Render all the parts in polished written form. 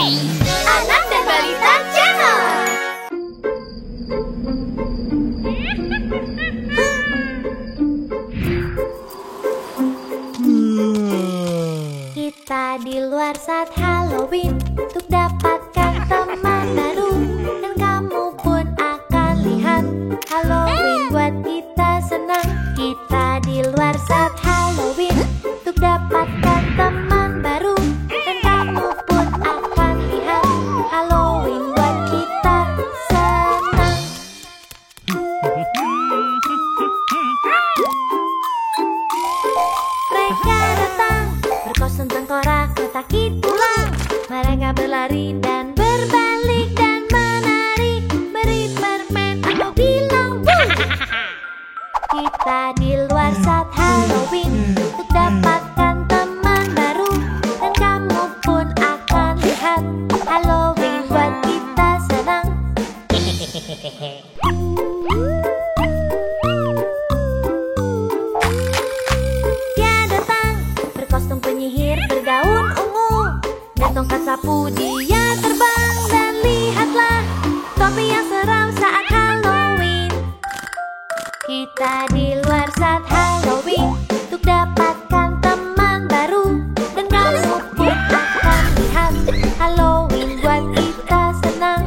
Anak dan Balita Channel. Kita di luar saat Halloween untuk dapatkan teman baru, dan kamu pun akan lihat Halloween buat kita senang. Kita di luar saat Halloween untuk dapatkan teman baru, dan kamu pun akan lihat Halloween buat kita senang. Mereka datang berkostum tengkorak letakki tulang. Mereka berlari dan berbalik dan menari, beri permen atau bilang wuh. Kita di luar saat Halloween untuk dapatkan teman baru, dan kamu pun akan lihat Halloween buat kita senang. Dia datang berkostum penyihir bergaun ungu, dan tongkat sapu dia terbang. Dan lihatlah topi yang seram saat Halloween. Kita di luar saat Halloween untuk dapatkan teman baru, dan kamu pun akan lihat Halloween buat kita senang.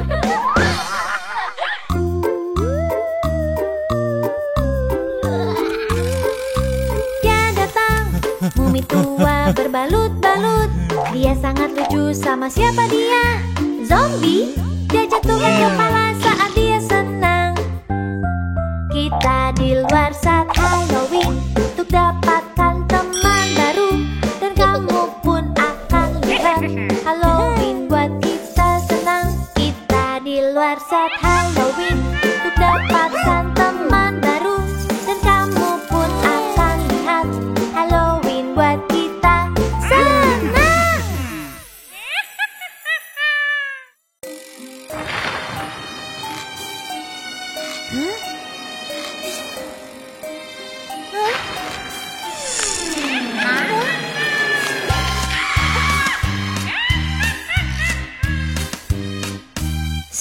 Dia datang mumi tua berbalut-balut. Dia sangat lucu, sama siapa dia? Zombie. Dia jatuhkan kepala saat dia senang. Kita di luar saat Halloween untuk dapatkan teman baru, dan kamu pun akan lihat Halloween buat kita senang. Kita di luar saat Halloween untuk dapatkan teman baru, dan kamu pun akan lihat Halloween buat kita senang.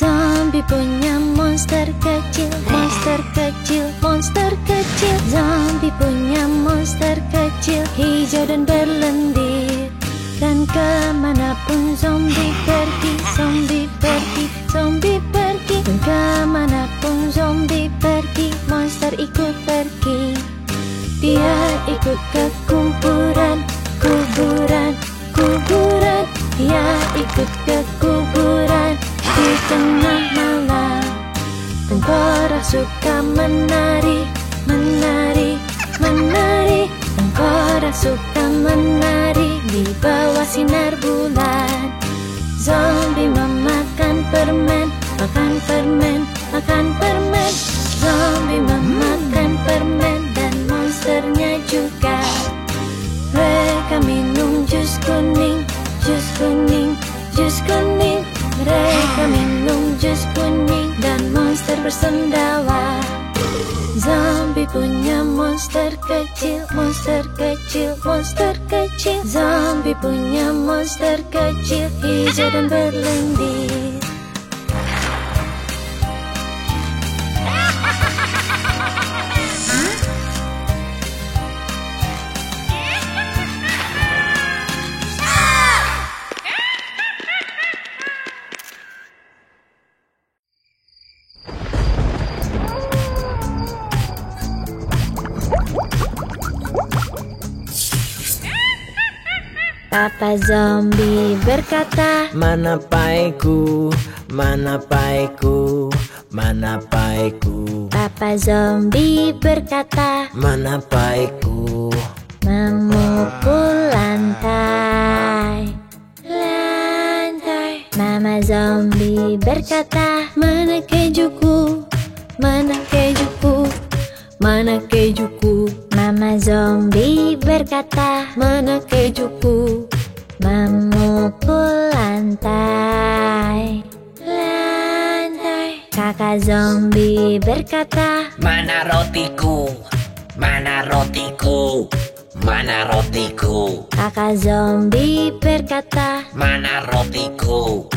Zombie punya monster kecil, monster kecil, monster kecil. Zombie punya monster kecil, hijau dan berlendir. Dan kemanapun zombie pergi, zombie pergi, zombie pergi. Dan kemanapun zombie pergi, monster ikut pergi. Dia ikut ke kuburan, kuburan, kuburan. Dia ikut ke kuburan di tengah malam. Tengkorak suka menari, menari, menari. Tengkorak suka menari di bawah sinar bulan. Zombie memakan permen, makan permen, makan permen. Zombie memakan permen dan monsternya juga. Mereka minum jus kuning, jus kuning, jus kuning. Mereka minum jus kuning dan monster bersendawa. Zombie punya monster kecil, monster kecil, monster kecil. Zombie punya monster kecil, hijau dan berlendir. Papa Zombie berkata, mana paiku, mana paiku, mana paiku. Papa Zombie berkata, mana paiku. memukul lantai, lantai. Mama Zombie berkata, mana kejuku, mana kejuku, mana kejuku. Mama Zombie berkata, mana kejuku, memukul lantai, lantai. Kakak Zombie berkata, mana rotiku, mana rotiku, Mana rotiku? Kakak zombie berkata, Mana rotiku?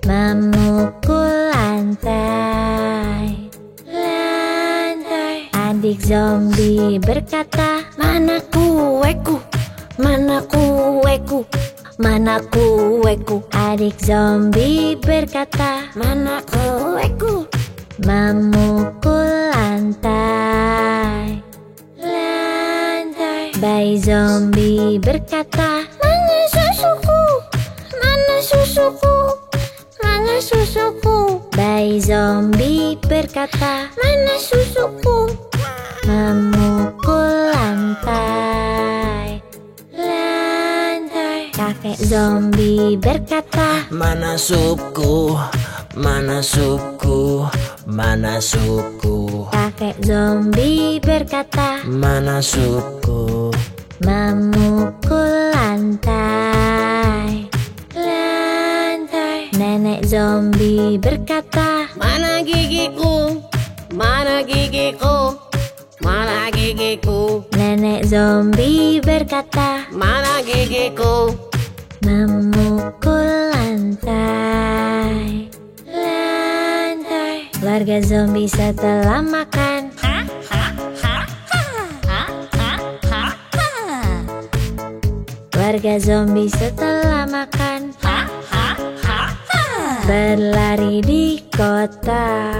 memukul lantai. Adik zombie berkata, mana kueku? Mana kueku? Mana kueku? Adik zombie berkata, mana kueku? Memukul lantai. Bayi zombie berkata, mana susuku? Mana susuku? Mana susuku? Bayi zombie berkata, mana susuku? Memukul lantai. Kakek zombie berkata, mana supku? Mana supku? Mana supku? Kakek zombie berkata, Mana supku? memukul lantai. Nenek zombie berkata, Mana gigiku? Mana gigiku? Mana gigiku? Nenek zombie berkata, Mana gigiku? memukul lantai. Keluarga zombie setelah makan. Keluarga zombie setelah makan berlari di kota.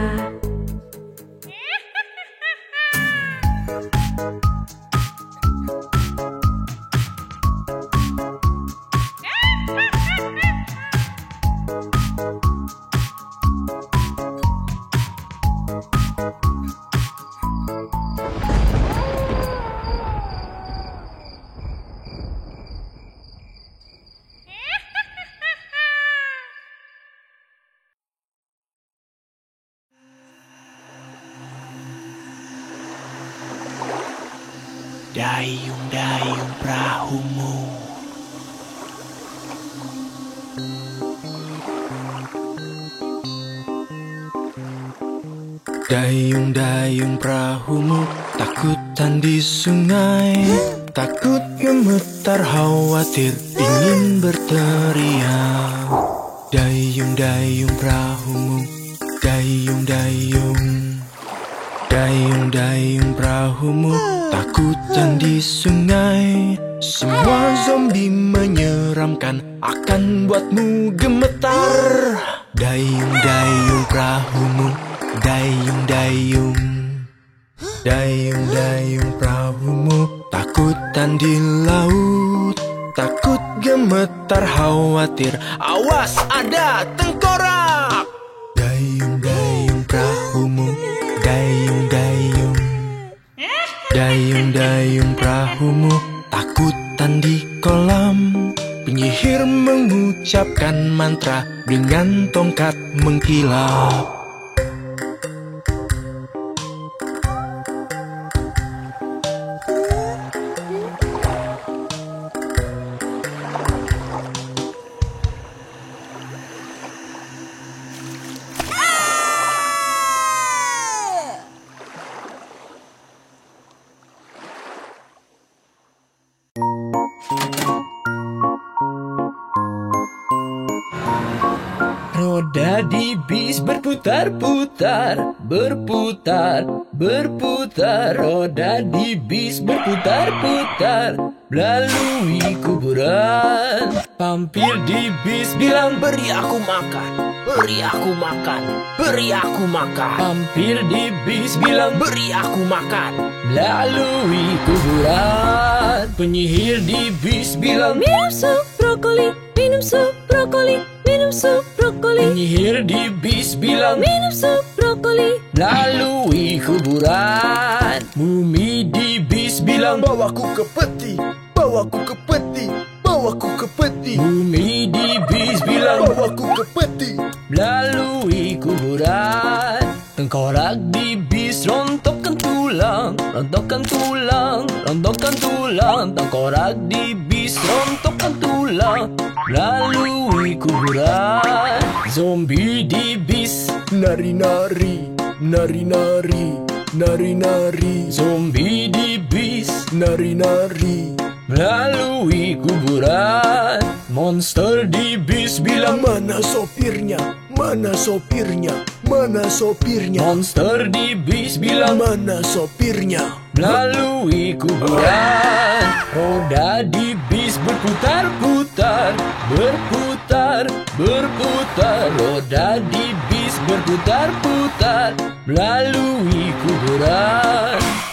Dayung-dayung perahumu. Dayung-dayung perahumu, takutan di sungai. Takut gemetar khawatir ingin berteriak. Dayung-dayung perahumu, dayung-dayung. Dayung-dayung perahumu, takutan di sungai. Semua zombie menyeramkan, akan buatmu gemetar. Dayung-dayung perahumu, dayung-dayung. Dayung-dayung perahumu, takutan di laut. Takut gemetar khawatir, awas ada tengkorak. Dayung-dayung perahumu, dayung-dayung. Dayung-dayung perahumu, takutan di kolam. Penyihir mengucapkan mantra dengan tongkat mengkilap. Roda di bis berputar-putar, berputar, berputar. Roda di bis berputar-putar, melalui kuburan. Pampir di bis bilang, Beri aku makan, beri aku makan, beri aku makan. Pampir di bis bilang, Beri aku makan. melalui kuburan. Penyihir di bis bilang, Minum sup brokoli, minum sup brokoli, minum sup brokoli. penyihir di bis bilang, Minum sup brokoli. melalui kuburan. Mumi di bis bilang, Bawaku ke peti, bawaku ke peti, bawaku ke peti. Mumi di bis bilang, Bawaku ke peti. melalui kuburan. Tengkorak di bis rontokkan tulang, rontokkan tulang, rontokkan tulang. Tengkorak di bis rontokkan tulang, melalui kuburan. Zombie di bis, Nari-nari, nari-nari, nari-nari. Zombie di bis Nari-nari. melalui kuburan. Monster di bis bilang, Mana sopirnya? Mana sopirnya? Mana sopirnya? monster di bis bilang, Mana sopirnya? melalui kuburan. Roda di bis berputar-putar, berputar, berputar. Roda di bis berputar-putar melalui kuburan.